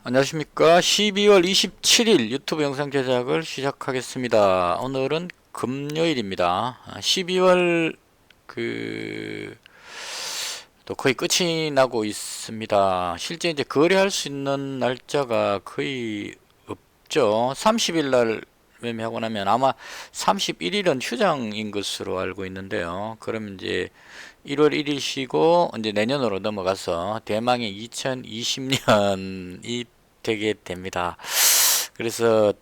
안녕하십니까. 12월 27일 유튜브 영상 제작을 시작하겠습니다. 오늘은 금요일입니다. 12월 또 거의 끝이 나고 있습니다. 실제 이제 거래할 수 있는 날짜가 거의 없죠. 30일 날 매매하고 나면 아마 31일은 휴장인 것으로 알고 있는데요. 그럼 이제 1월 1일 쉬고 이제 내년으로 넘어가서 대망의 2020년이 되게 됩니다. 그래서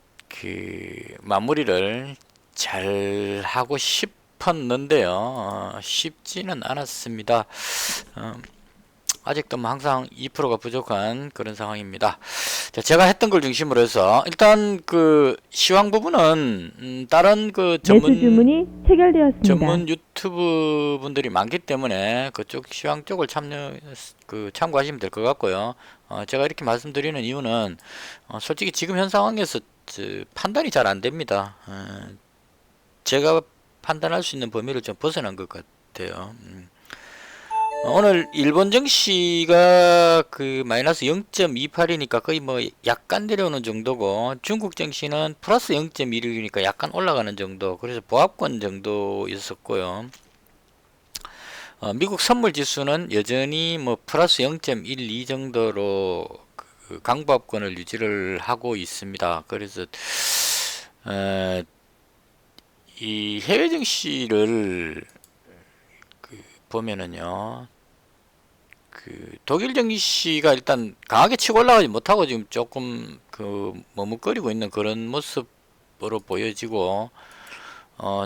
마무리를 잘 하고 싶었는데요. 쉽지는 않았습니다. 어, 아직도 뭐 항상 2%가 부족한 그런 상황입니다. 자, 제가 했던 걸 중심으로 해서 일단 시황 부분은 다른 매수 주문이 체결되었습니다. 전문 유튜브 분들이 많기 때문에 그쪽 시황 쪽을 참고하시면 될 것 같고요. 제가 이렇게 말씀드리는 이유는 솔직히 지금 현 상황에서 판단이 잘 안 됩니다. 제가 판단할 수 있는 범위를 좀 벗어난 것 같아요. 오늘 일본 증시가 마이너스 0.28이니까 거의 뭐 약간 내려오는 정도고, 중국 증시는 플러스 0.16이니까 약간 올라가는 정도, 그래서 보합권 정도 있었고요. 미국 선물 지수는 여전히 뭐 플러스 0.12 정도로 강보합권을 유지를 하고 있습니다. 그래서 이 해외 증시를 보면은요, 독일 증시가 일단 강하게 치고 올라가지 못하고 지금 조금 머뭇거리고 있는 그런 모습으로 보여지고,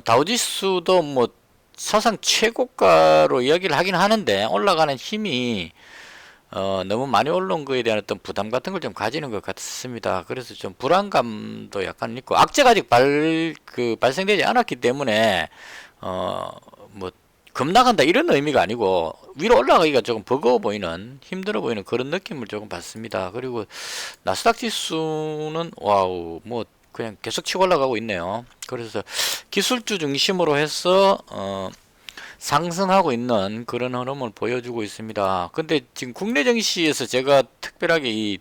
다우지수도 뭐 사상 최고가로 이야기를 하긴 하는데 올라가는 힘이 너무 많이 올라온 거에 대한 어떤 부담 같은 걸 좀 가지는 것 같습니다. 그래서 좀 불안감도 약간 있고, 악재가 아직 발생되지 않았기 때문에 뭐 급락한다 이런 의미가 아니고 위로 올라가기가 조금 버거워 보이는, 힘들어 보이는 그런 느낌을 조금 받습니다. 그리고 나스닥 지수는 와우 뭐 그냥 계속 치고 올라가고 있네요. 그래서 기술주 중심으로 해서 상승하고 있는 그런 흐름을 보여주고 있습니다. 근데 지금 국내 증시에서 제가 특별하게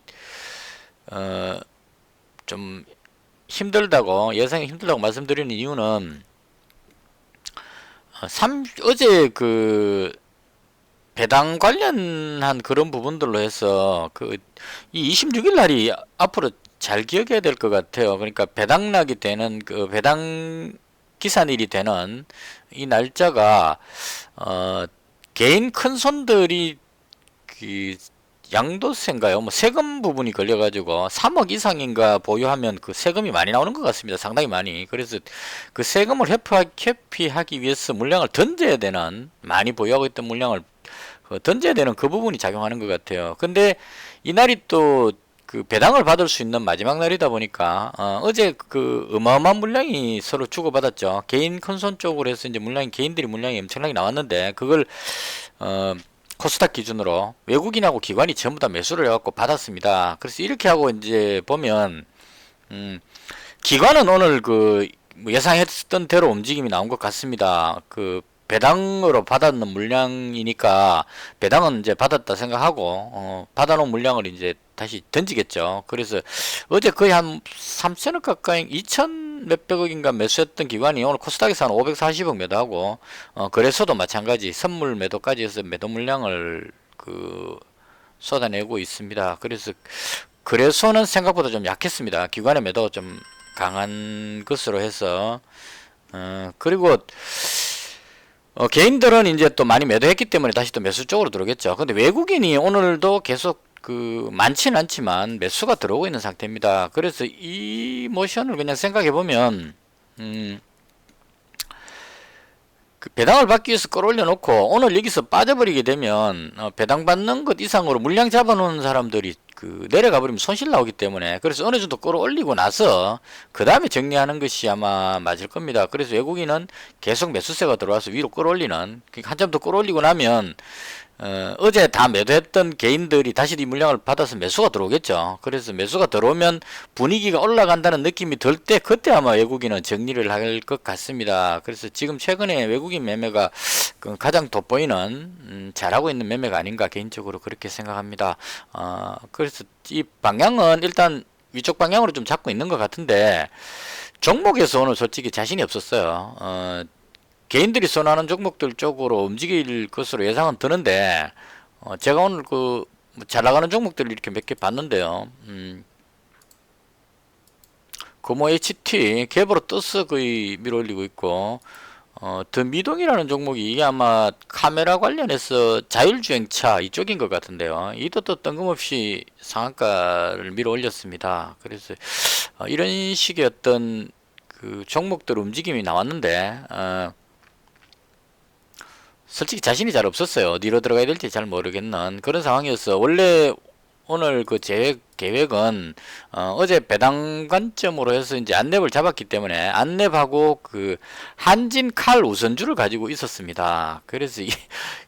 좀 예상이 힘들다고 말씀드리는 이유는 어제 배당 관련한 그런 부분들로 해서 이 26일 날이 앞으로 잘 기억해야 될 것 같아요. 그러니까 배당락이 되는 배당 기산일이 되는 이 날짜가 개인 큰 손들이 양도세인가요? 뭐 세금 부분이 걸려가지고 3억 이상인가 보유하면 세금이 많이 나오는 것 같습니다. 상당히 많이. 그래서 세금을 회피하기 위해서 물량을 던져야 되는, 많이 보유하고 있던 물량을 던져야 되는 그 부분이 작용하는 것 같아요. 근데 이날이 또 배당을 받을 수 있는 마지막 날이다 보니까 어제 어마어마한 물량이 서로 주고받았죠. 개인 큰손 쪽으로 해서 이제 개인들이 물량이 엄청나게 나왔는데 그걸 코스닥 기준으로 외국인하고 기관이 전부 다 매수를 해갖고 받았습니다. 그래서 이렇게 하고 이제 보면 기관은 오늘 뭐 예상했던 대로 움직임이 나온 것 같습니다. 배당으로 받았는 물량이니까 배당은 이제 받았다 생각하고 받아놓은 물량을 이제 다시 던지겠죠. 그래서 어제 거의 한 3천억 가까이 2천 몇백억인가 매수했던 기관이 오늘 코스닥에서 한 540억 매도하고, 거래소도 마찬가지 선물 매도까지 해서 매도 물량을 쏟아내고 있습니다. 그래서 거래소는 생각보다 좀 약했습니다. 기관의 매도 좀 강한 것으로 해서 그리고 개인들은 이제 또 많이 매도했기 때문에 다시 또 매수 쪽으로 들어오겠죠. 근데 외국인이 오늘도 계속 많지는 않지만 매수가 들어오고 있는 상태입니다. 그래서 이 모션을 그냥 생각해 보면 배당을 받기 위해서 끌어올려 놓고 오늘 여기서 빠져버리게 되면 배당 받는 것 이상으로 물량 잡아놓은 사람들이 내려가 버리면 손실 나오기 때문에, 그래서 어느 정도 끌어올리고 나서 그 다음에 정리하는 것이 아마 맞을 겁니다. 그래서 외국인은 계속 매수세가 들어와서 위로 끌어올리는, 한참 더 끌어올리고 나면 어제 다 매도했던 개인들이 다시 이 물량을 받아서 매수가 들어오겠죠. 그래서 매수가 들어오면 분위기가 올라간다는 느낌이 들 때 그때 아마 외국인은 정리를 할 것 같습니다. 그래서 지금 최근에 외국인 매매가 그 가장 돋보이는 잘하고 있는 매매가 아닌가 개인적으로 그렇게 생각합니다. 그래서 이 방향은 일단 위쪽 방향으로 좀 잡고 있는 것 같은데 종목에서 오늘 솔직히 자신이 없었어요. 개인들이 선호하는 종목들 쪽으로 움직일 것으로 예상은 드는데 제가 오늘 잘 나가는 종목들을 이렇게 몇 개 봤는데요. 금호 HT 갭으로 떠서 거의 밀어올리고 있고 더 미동이라는 종목이 이게 아마 카메라 관련해서 자율주행차 이쪽인 것 같은데요. 이도 또 뜬금없이 상한가를 밀어올렸습니다. 그래서 이런 식의 어떤 그 종목들 움직임이 나왔는데 솔직히 자신이 잘 없었어요. 어디로 들어가야 될지 잘 모르겠는 그런 상황이었어. 원래 오늘 그 계획은 어제 배당 관점으로 해서 이제 안랩을 잡았기 때문에 안랩하고 그 한진 칼 우선주를 가지고 있었습니다. 그래서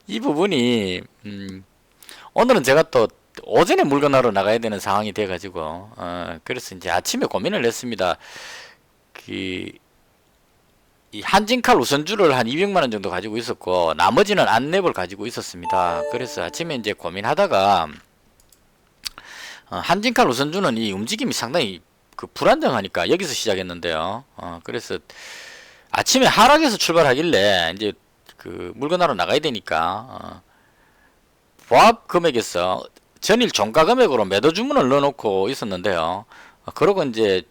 이 부분이 오늘은 제가 또 오전에 물건하러 나가야 되는 상황이 돼 가지고 그래서 이제 아침에 고민을 했습니다. 이 한진칼 우선주를 한 200만원 정도 가지고 있었고 나머지는 안랩을 가지고 있었습니다. 그래서 아침에 이제 고민하다가 한진칼 우선주는 이 움직임이 상당히 그 불안정하니까 여기서 시작했는데요. 그래서 아침에 하락에서 출발하길래 이제 그 물건하러 나가야 되니까 보합 금액에서 전일 종가 금액으로 매도 주문을 넣어놓고 있었는데요. 그러고 이제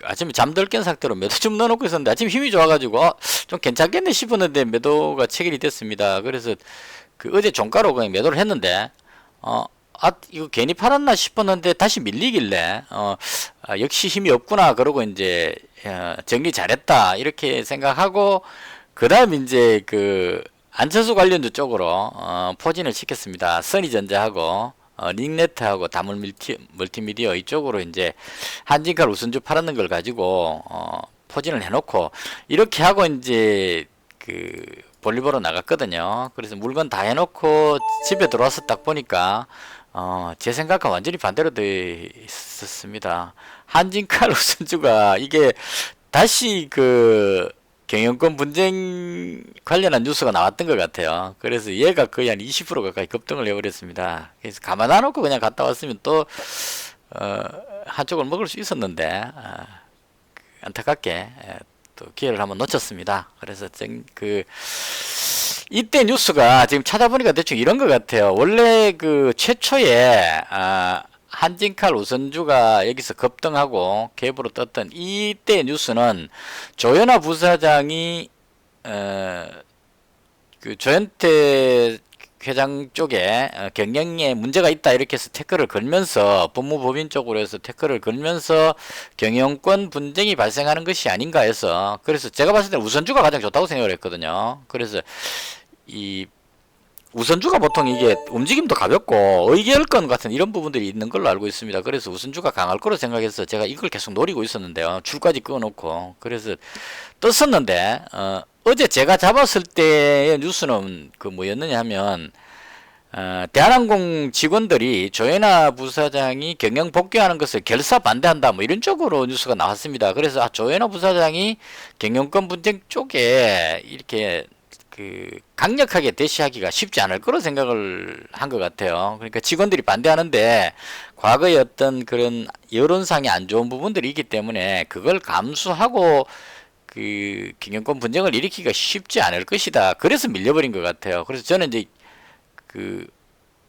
아침에 잠들 깬 상태로 매도 좀 넣어놓고 있었는데 아침 힘이 좋아가지고 좀 괜찮겠네 싶었는데 매도가 체결이 됐습니다. 그래서 그 어제 종가로 그냥 매도를 했는데 이거 괜히 팔았나 싶었는데 다시 밀리길래 역시 힘이 없구나 그러고 이제 정리 잘했다 이렇게 생각하고 그 다음 이제 그 안철수 관련주 쪽으로 포진을 시켰습니다. 선의전자하고 링네트하고 다물 멀티미디어 이쪽으로 이제 한진칼 우선주 팔았는 걸 가지고 포진을 해놓고 이렇게 하고 이제 그 볼리보로 나갔거든요. 그래서 물건 다 해놓고 집에 들어와서 딱 보니까 제 생각과 완전히 반대로 되어 있었습니다. 한진칼 우선주가 이게 다시 그 경영권 분쟁 관련한 뉴스가 나왔던 것 같아요. 그래서 얘가 거의 한 20% 가까이 급등을 해버렸습니다. 그래서 가만 안 놓고 그냥 갔다 왔으면 또 한쪽을 먹을 수 있었는데 안타깝게 또 기회를 한번 놓쳤습니다. 그래서 이때 뉴스가 지금 찾아보니까 대충 이런 것 같아요. 원래 그 최초에 한진칼 우선주가 여기서 급등하고 갭으로 떴던 이때 뉴스는 조현아 부사장이 그 조현태 회장 쪽에 경영에 문제가 있다 이렇게 해서 태클을 걸면서 법무법인 쪽으로 해서 태클을 걸면서 경영권 분쟁이 발생하는 것이 아닌가 해서 그래서 제가 봤을 때 우선주가 가장 좋다고 생각을 했거든요. 그래서 이 우선주가 보통 이게 움직임도 가볍고 의결권 같은 이런 부분들이 있는 걸로 알고 있습니다. 그래서 우선주가 강할 거로 생각해서 제가 이걸 계속 노리고 있었는데요. 줄까지 끊어놓고 그래서 떴었는데 어제 제가 잡았을 때의 뉴스는 그 뭐였느냐 하면 대한항공 직원들이 조현아 부사장이 경영 복귀하는 것을 결사 반대한다 뭐 이런 쪽으로 뉴스가 나왔습니다. 그래서 조현아 부사장이 경영권 분쟁 쪽에 이렇게 그 강력하게 대시하기가 쉽지 않을 거로 생각을 한 것 같아요. 그러니까 직원들이 반대하는데 과거의 어떤 그런 여론상의 안 좋은 부분들이 있기 때문에 그걸 감수하고 그 경영권 분쟁을 일으키기가 쉽지 않을 것이다. 그래서 밀려버린 것 같아요. 그래서 저는 이제 그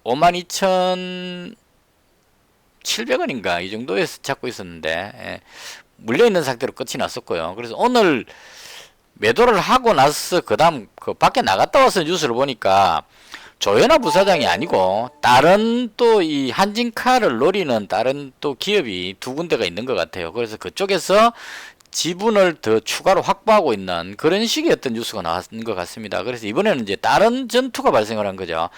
52,700원인가 이 정도에서 잡고 있었는데 물려있는 상태로 끝이 났었고요. 그래서 오늘 매도를 하고 나서 그 다음 그 밖에 나갔다 와서 뉴스를 보니까 조현아 부사장이 아니고 다른 또 이 한진칼을 노리는 다른 또 기업이 두 군데가 있는 것 같아요. 그래서 그쪽에서 지분을 더 추가로 확보하고 있는 그런 식의 어떤 뉴스가 나왔는 것 같습니다. 그래서 이번에는 이제 다른 전투가 발생을 한 거죠.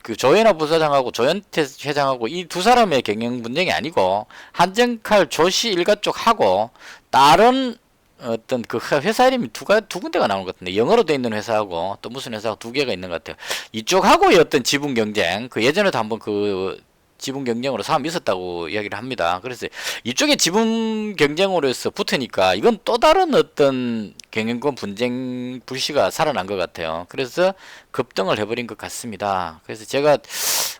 그 조현아 부사장하고 조현태 회장하고 이 두 사람의 경영 분쟁이 아니고 한진칼 조씨 일가 쪽하고 다른 어떤 그 회사 이름이 두 군데가 나오는 것 같은데, 영어로 돼 있는 회사하고 또 무슨 회사가 두 개가 있는 것 같아요. 이쪽하고의 어떤 지분 경쟁, 그 예전에도 한번 그 지분 경쟁으로 싸움이 있었다고 이야기를 합니다. 그래서 이쪽에 지분 경쟁으로 해서 붙으니까 이건 또 다른 어떤 경영권 분쟁 불씨가 살아난 것 같아요. 그래서 급등을 해버린 것 같습니다. 그래서 제가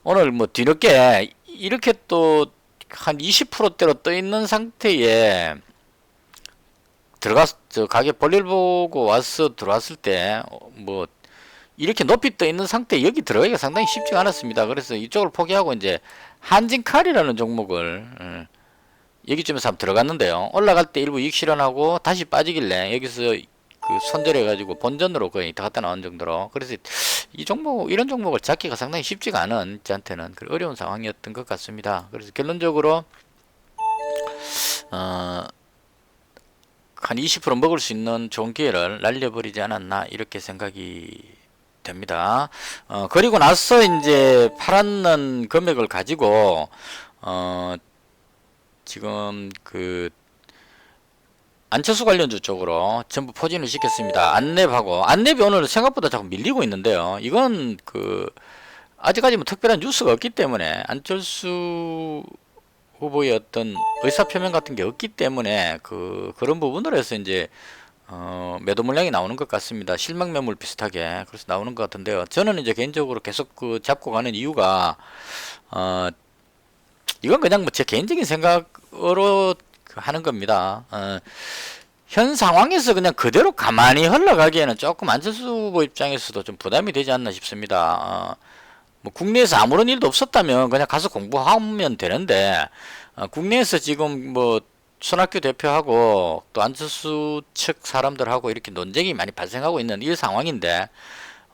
오늘 뭐 뒤늦게 이렇게 또 한 20%대로 떠 있는 상태에 저 가게 볼일 보고 와서 들어왔을 때 뭐 이렇게 높이 떠 있는 상태에 여기 들어가기가 상당히 쉽지가 않았습니다. 그래서 이쪽을 포기하고 이제 한진칼이라는 종목을 여기쯤에서 한번 들어갔는데요. 올라갈 때 일부 이익 실현하고 다시 빠지길래 여기서 그 손절해 가지고 본전으로 거의 다 갖다 나온 정도로, 그래서 이 종목, 이런 종목을 잡기가 상당히 쉽지가 않은 저한테는 어려운 상황이었던 것 같습니다. 그래서 결론적으로 한 20% 먹을 수 있는 좋은 기회를 날려버리지 않았나, 이렇게 생각이 됩니다. 그리고 나서 이제 팔았는 금액을 가지고 지금 그 안철수 관련주 쪽으로 전부 포진을 시켰습니다. 안랩이 오늘 생각보다 자꾸 밀리고 있는데요. 이건 그 아직까지 뭐 특별한 뉴스가 없기 때문에, 안철수 후보의 어떤 의사표명 같은 게 없기 때문에 그런 부분으로 해서 이제 매도 물량이 나오는 것 같습니다. 실명 매물 비슷하게 그래서 나오는 것 같은데요. 저는 이제 개인적으로 계속 그 잡고 가는 이유가 이건 그냥 뭐 제 개인적인 생각으로 하는 겁니다. 현 상황에서 그냥 그대로 가만히 흘러가기에는 조금 안철수 후보 입장에서도 좀 부담이 되지 않나 싶습니다. 뭐 국내에서 아무런 일도 없었다면 그냥 가서 공부하면 되는데, 국내에서 지금 뭐 손학규 대표하고 또 안철수 측 사람들하고 이렇게 논쟁이 많이 발생하고 있는 이 상황인데,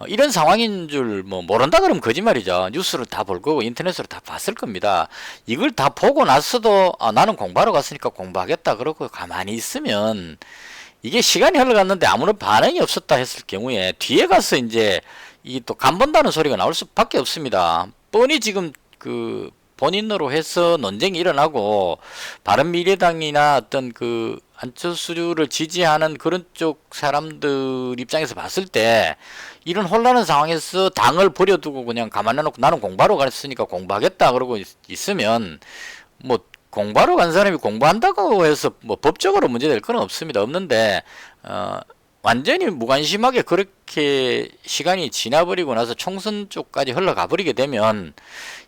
이런 상황인 줄 뭐 모른다 그러면 거짓말이죠. 뉴스를 다 볼 거고 인터넷으로 다 봤을 겁니다. 이걸 다 보고 나서도 나는 공부하러 갔으니까 공부하겠다 그러고 가만히 있으면, 이게 시간이 흘러갔는데 아무런 반응이 없었다 했을 경우에 뒤에 가서 이제 이 또 간본다는 소리가 나올 수밖에 없습니다. 뻔히 지금 그 본인으로 해서 논쟁이 일어나고 바른미래당이나 어떤 그 안철수를 지지하는 그런 쪽 사람들 입장에서 봤을 때, 이런 혼란한 상황에서 당을 버려두고 그냥 가만히 놔놓고 나는 공부하러 갔으니까 공부하겠다 그러고 있으면, 뭐 공부하러 간 사람이 공부한다고 해서 뭐 법적으로 문제될 건 없는데, 완전히 무관심하게 그렇게 시간이 지나버리고 나서 총선 쪽까지 흘러가 버리게 되면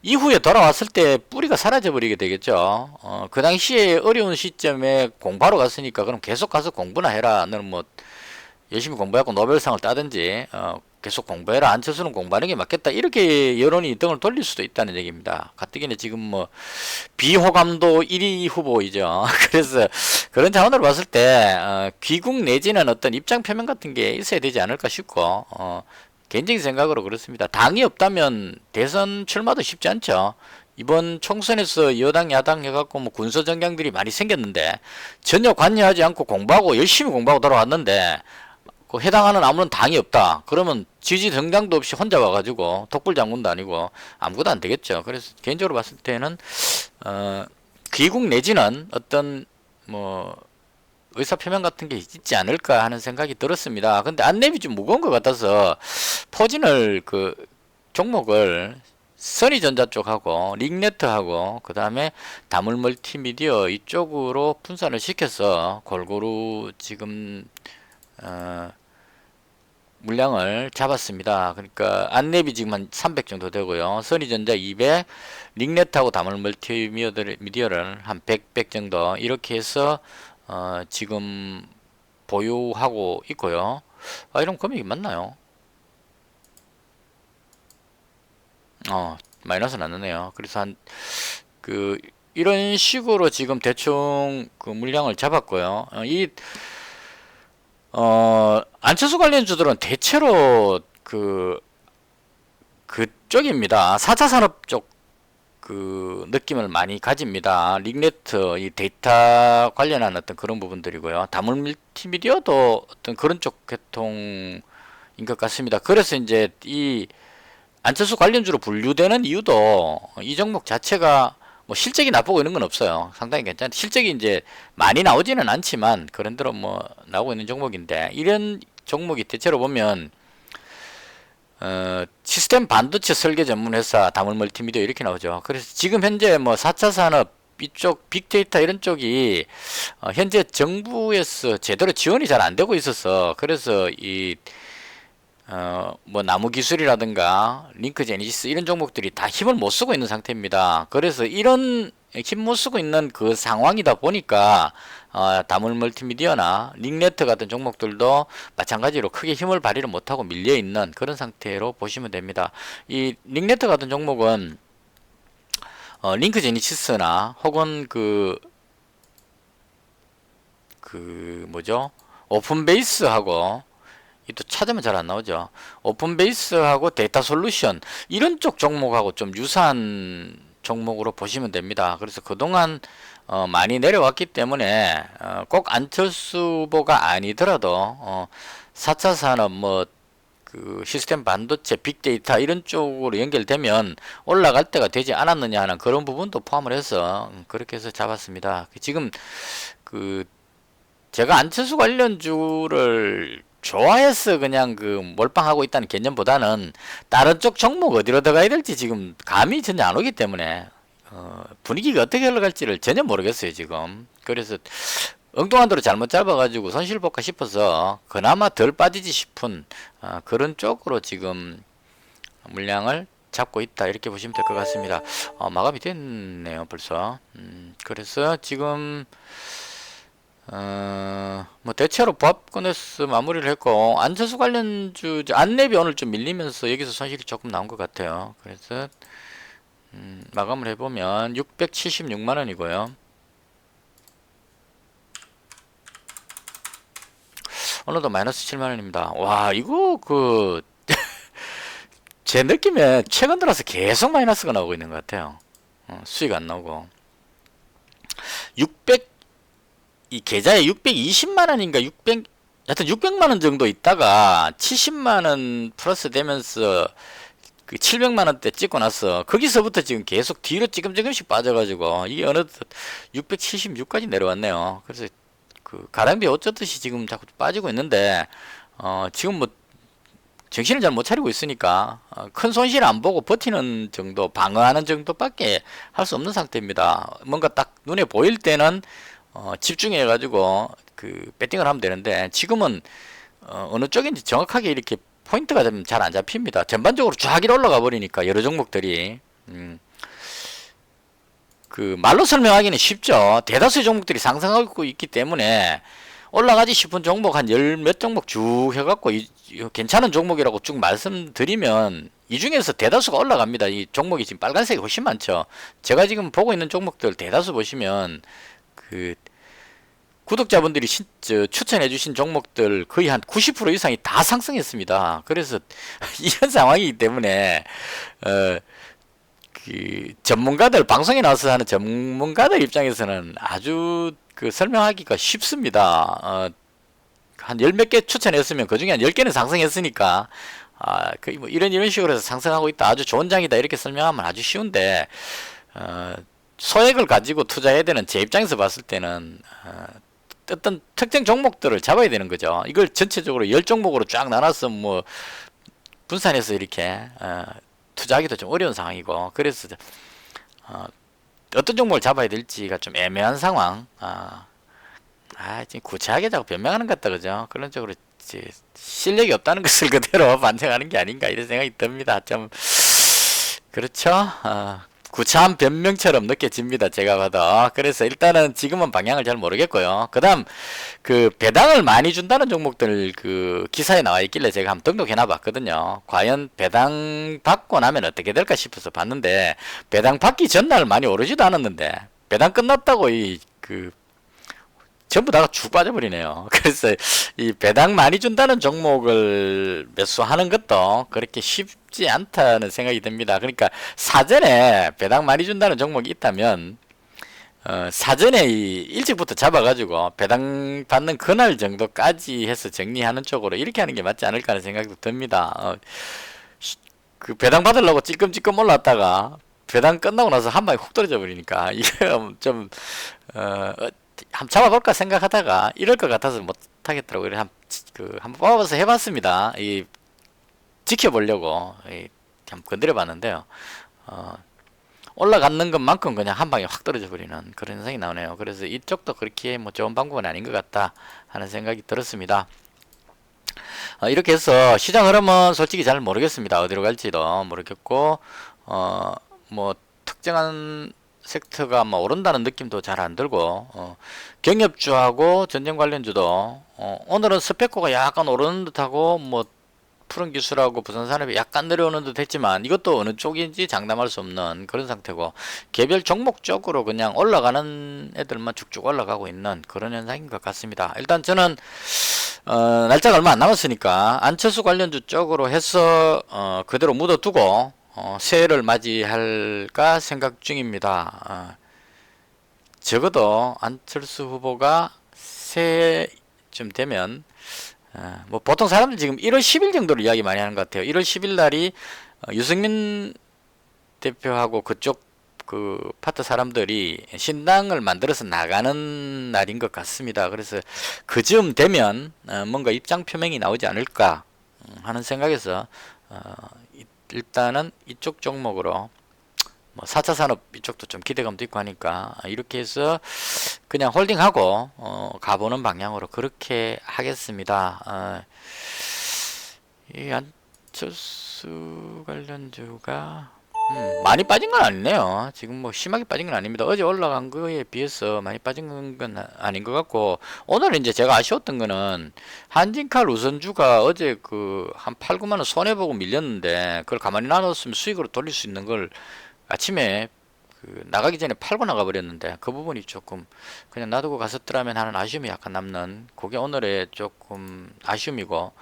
이후에 돌아왔을 때 뿌리가 사라져 버리게 되겠죠. 그 당시에 어려운 시점에 공부하러 갔으니까 그럼 계속 가서 공부나 해라. 너는 뭐 열심히 공부하고 노벨상을 따든지 계속 공부해라. 안철수는 공부하는 게 맞겠다. 이렇게 여론이 등을 돌릴 수도 있다는 얘기입니다. 가뜩이나 지금 뭐 비호감도 1위 후보이죠. 그래서 그런 차원으로 봤을 때 귀국 내지는 어떤 입장 표명 같은 게 있어야 되지 않을까 싶고, 개인적인 생각으로 그렇습니다. 당이 없다면 대선 출마도 쉽지 않죠. 이번 총선에서 여당 야당 해갖고 뭐 군소정당들이 많이 생겼는데 전혀 관여하지 않고 공부하고 열심히 공부하고 돌아왔는데, 그 해당하는 아무런 당이 없다 그러면 지지 정당도 없이 혼자 와가지고 독불장군도 아니고 아무것도 안 되겠죠. 그래서 개인적으로 봤을 때는 귀국 내지는 어떤 뭐 의사표명 같은 게 있지 않을까 하는 생각이 들었습니다. 근데 안랩이 좀 무거운 것 같아서 포진을 그 종목을 선의전자 쪽하고 링네트하고 그 다음에 다물멀티미디어 이쪽으로 분산을 시켜서 골고루 지금 물량을 잡았습니다. 그러니까 안랩이 지금 한 300 정도 되고요. 선의전자 200, 링넷하고 다물멀티미디어를 한 100 정도 이렇게 해서 지금 보유하고 있고요. 이런 금액이 맞나요? 마이너스 났네요. 그래서 한 이런 식으로 지금 대충 그 물량을 잡았고요. 안철수 관련주들은 대체로 그쪽입니다. 4차 산업 쪽 그 느낌을 많이 가집니다. 링네트, 이 데이터 관련한 어떤 그런 부분들이고요. 다물multi미디어도 어떤 그런 쪽 계통인 것 같습니다. 그래서 이제 이 안철수 관련주로 분류되는 이유도 이 종목 자체가 뭐 실적이 나쁘고 이런 건 없어요. 상당히 괜찮은데 실적이 이제 많이 나오지는 않지만 그런대로 뭐 나오고 있는 종목인데 이런 종목이 대체로 보면 시스템 반도체 설계 전문 회사 다물 멀티미디어 이렇게 나오죠. 그래서 지금 현재 뭐 4차 산업 이쪽 빅데이터 이런 쪽이 현재 정부에서 제대로 지원이 잘 안 되고 있어서 그래서 이 뭐 나무 기술이라든가 링크 제니시스 이런 종목들이 다 힘을 못 쓰고 있는 상태입니다. 그래서 이런 힘 못 쓰고 있는 그 상황이다 보니까 다물 멀티미디어나 링네트 같은 종목들도 마찬가지로 크게 힘을 발휘를 못하고 밀려 있는 그런 상태로 보시면 됩니다. 이 링네트 같은 종목은 링크 제니시스나 혹은 뭐죠? 오픈베이스하고 이 또 찾으면 잘 안 나오죠. 오픈베이스하고 데이터 솔루션 이런 쪽 종목하고 좀 유사한 종목으로 보시면 됩니다. 그래서 그동안 많이 내려왔기 때문에 꼭 안철수 후보가 아니더라도 4차 산업 뭐 그 시스템 반도체 빅데이터 이런 쪽으로 연결되면 올라갈 때가 되지 않았느냐 하는 그런 부분도 포함을 해서 그렇게 해서 잡았습니다. 지금 그 제가 안철수 관련주를 좋아해서 그냥 그 몰빵하고 있다는 개념보다는 다른 쪽 종목 어디로 들어가야 될지 지금 감이 전혀 안 오기 때문에 분위기가 어떻게 흘러갈지를 전혀 모르겠어요 지금. 그래서 엉뚱한 대로 잘못 잡아가지고 손실 볼까 싶어서 그나마 덜 빠지지 싶은 그런 쪽으로 지금 물량을 잡고 있다 이렇게 보시면 될 것 같습니다. 마감이 됐네요 벌써. 그래서 지금 뭐 대체로 보합권에서 마무리를 했고 안철수 관련주 안랩이 오늘 좀 밀리면서 여기서 손실이 조금 나온 것 같아요. 그래서 마감을 해보면 676만원이고요 오늘도 마이너스 7만원입니다. 와 이거 제 느낌에 최근 들어서 계속 마이너스가 나오고 있는 것 같아요. 수익 안 나오고 이 계좌에 620만원인가 600 하여튼 600만원 정도 있다가 70만원 플러스 되면서 그 700만원대 찍고 나서 거기서부터 지금 계속 뒤로 조금씩 빠져가지고 이게 어느덧 676까지 내려왔네요. 그래서 그 가랑비 어쩌듯이 지금 자꾸 빠지고 있는데 지금 뭐 정신을 잘 못 차리고 있으니까 큰 손실 안 보고 버티는 정도 방어하는 정도밖에 할 수 없는 상태입니다. 뭔가 딱 눈에 보일 때는 집중해 가지고 그 배팅을 하면 되는데 지금은 어느 쪽인지 정확하게 이렇게 포인트가 좀 잘 안 잡힙니다. 전반적으로 쫙 올라가 버리니까 여러 종목들이 그 말로 설명하기는 쉽죠. 대다수의 종목들이 상승하고 있기 때문에 올라가지 싶은 종목 한 열 몇 종목 쭉 해갖고 괜찮은 종목이라고 쭉 말씀드리면 이 중에서 대다수가 올라갑니다. 이 종목이 지금 빨간색이 훨씬 많죠. 제가 지금 보고 있는 종목들 대다수 보시면 그 구독자분들이 추천해 주신 종목들 거의 한 90% 이상이 다 상승했습니다. 그래서 이런 상황이기 때문에 그 전문가들 방송에 나와서 하는 전문가들 입장에서는 아주 그 설명하기가 쉽습니다. 한 열 몇 개 추천했으면 그 중에 한 10개는 상승했으니까 거의 뭐 이런 식으로 해서 상승하고 있다. 아주 좋은 장이다. 이렇게 설명하면 아주 쉬운데 소액을 가지고 투자해야 되는 제 입장에서 봤을 때는 어떤 특정 종목들을 잡아야 되는 거죠. 이걸 전체적으로 10종목으로 쫙 나눠서 뭐 분산해서 이렇게 투자하기도 좀 어려운 상황이고 그래서 어떤 종목을 잡아야 될지가 좀 애매한 상황. 지금 구체하게 자꾸 변명하는 것 같다 그죠? 그런 쪽으로 이제 실력이 없다는 것을 그대로 반증하는 게 아닌가 이런 생각이 듭니다. 좀 그렇죠? 구차한 변명처럼 느껴집니다. 제가 봐도. 그래서 일단은 지금은 방향을 잘 모르겠고요. 그 다음 그 배당을 많이 준다는 종목들 그 기사에 나와 있길래 제가 한번 등록해 놔봤거든요. 과연 배당 받고 나면 어떻게 될까 싶어서 봤는데 배당 받기 전날 많이 오르지도 않았는데 배당 끝났다고 전부 다가 쭉 빠져버리네요. 그래서 이 배당 많이 준다는 종목을 매수하는 것도 그렇게 쉽지 않다는 생각이 듭니다. 그러니까 사전에 배당 많이 준다는 종목이 있다면 사전에 일찍부터 잡아가지고 배당 받는 그날 정도까지 해서 정리하는 쪽으로 이렇게 하는 게 맞지 않을까 하는 생각도 듭니다. 그 배당 받으려고 찔끔찔끔 올랐다가 배당 끝나고 나서 한 방에 훅 떨어져 버리니까 이게 좀 한번 잡아볼까 생각하다가 이럴 것 같아서 못 하겠더라고요. 그래서 한번 뽑아서 해봤습니다. 지켜보려고 한번 건드려 봤는데요. 올라가는 것만큼 그냥 한 방에 확 떨어져 버리는 그런 현상이 나오네요. 그래서 이쪽도 그렇게 뭐 좋은 방법은 아닌 것 같다 하는 생각이 들었습니다. 이렇게 해서 시장 흐름은 솔직히 잘 모르겠습니다. 어디로 갈지도 모르겠고 뭐 특정한 섹터가 뭐 오른다는 느낌도 잘 안 들고 경협주하고 전쟁 관련주도 오늘은 스페코가 약간 오르는 듯하고 뭐 푸른기술하고 부산산업이 약간 내려오는 듯 했지만 이것도 어느 쪽인지 장담할 수 없는 그런 상태고 개별 종목적으로 그냥 올라가는 애들만 쭉쭉 올라가고 있는 그런 현상인 것 같습니다. 일단 저는 날짜가 얼마 안 남았으니까 안철수 관련주 쪽으로 해서 그대로 묻어두고 새해를 맞이할까 생각 중입니다. 적어도 안철수 후보가 새해쯤 되면 뭐 보통 사람들 지금 1월 10일 정도로 이야기 많이 하는 것 같아요. 1월 10일 날이 유승민 대표하고 그쪽 그 파트 사람들이 신당을 만들어서 나가는 날인 것 같습니다. 그래서 그쯤 되면 뭔가 입장 표명이 나오지 않을까 하는 생각에서 일단은 이쪽 종목으로 뭐 4차 산업 이쪽도 좀 기대감도 있고 하니까 이렇게 해서 그냥 홀딩하고 가보는 방향으로 그렇게 하겠습니다. 이 안철수 관련주가 많이 빠진 건 아니네요. 지금 뭐 심하게 빠진 건 아닙니다. 어제 올라간 거에 비해서 많이 빠진 건 아닌 것 같고 오늘 이제 제가 아쉬웠던 거는 한진칼 우선주가 어제 그 한 8, 9만 원 손해보고 밀렸는데 그걸 가만히 놔뒀으면 수익으로 돌릴 수 있는 걸 아침에 나가기 전에 팔고 나가 버렸는데 그 부분이 조금 그냥 놔두고 갔었더라면 하는 아쉬움이 약간 남는 그게 오늘의 조금 아쉬움이고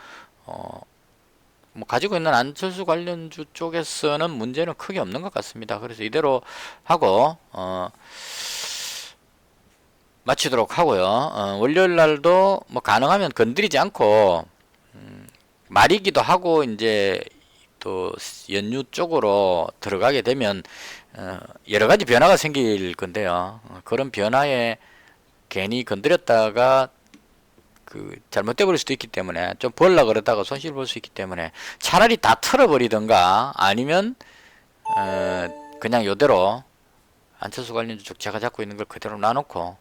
뭐 가지고 있는 안철수 관련주 쪽에서는 문제는 크게 없는 것 같습니다. 그래서 이대로 하고 마치도록 하고요. 월요일 날도 뭐 가능하면 건드리지 않고 말이기도 하고 이제 또 연휴 쪽으로 들어가게 되면 여러 가지 변화가 생길 건데요. 그런 변화에 괜히 건드렸다가 잘못돼 버릴 수도 있기 때문에 좀 벌라 그러다가 손실 볼 수 있기 때문에 차라리 다 털어버리던가 아니면 그냥 요대로 안철수 관련주 쪽 제가 잡고 있는 걸 그대로 놔놓고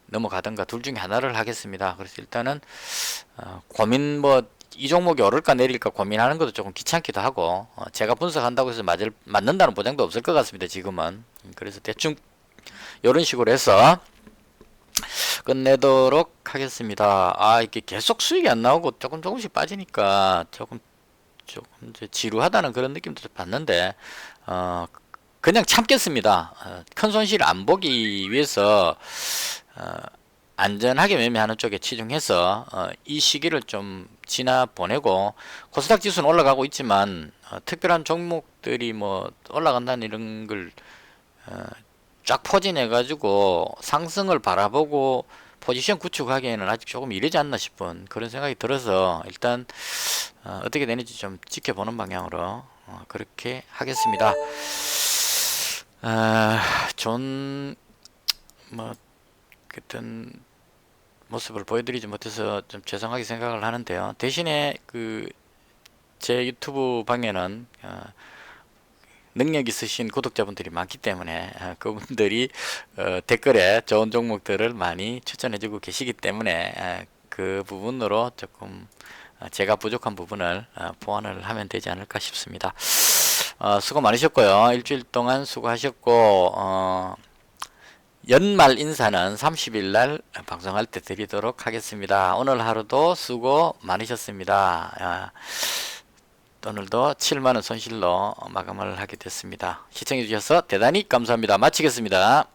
넘어가던가 둘 중에 하나를 하겠습니다. 그래서 일단은 고민 뭐 이 종목이 오를까 내릴까 고민하는 것도 조금 귀찮기도 하고 제가 분석한다고 해서 맞는다는 보장도 없을 것 같습니다. 지금은. 그래서 대충 이런 식으로 해서 끝내도록 하겠습니다. 이게 계속 수익이 안 나오고 조금씩 빠지니까 조금 이제 지루하다는 그런 느낌도 받는데 그냥 참겠습니다. 큰 손실 안 보기 위해서 안전하게 매매하는 쪽에 치중해서 이 시기를 좀 지나 보내고 코스닥 지수는 올라가고 있지만 특별한 종목들이 뭐 올라간다는 이런 걸 쫙 포진해 가지고 상승을 바라보고 포지션 구축하기에는 아직 조금 이르지 않나 싶은 그런 생각이 들어서 일단 어떻게 되는지 좀 지켜보는 방향으로 그렇게 하겠습니다. 뭐 어떤 모습을 보여드리지 못해서 좀 죄송하게 생각을 하는데요. 대신에 제 유튜브 방에는 능력 있으신 구독자분들이 많기 때문에 그분들이 댓글에 좋은 종목들을 많이 추천해주고 계시기 때문에 그 부분으로 조금 제가 부족한 부분을 보완을 하면 되지 않을까 싶습니다. 수고 많으셨고요. 일주일 동안 수고하셨고 연말 인사는 30일 날 방송할 때 드리도록 하겠습니다. 오늘 하루도 수고 많으셨습니다. 오늘도 7만원 손실로 마감을 하게 됐습니다. 시청해 주셔서 대단히 감사합니다. 마치겠습니다.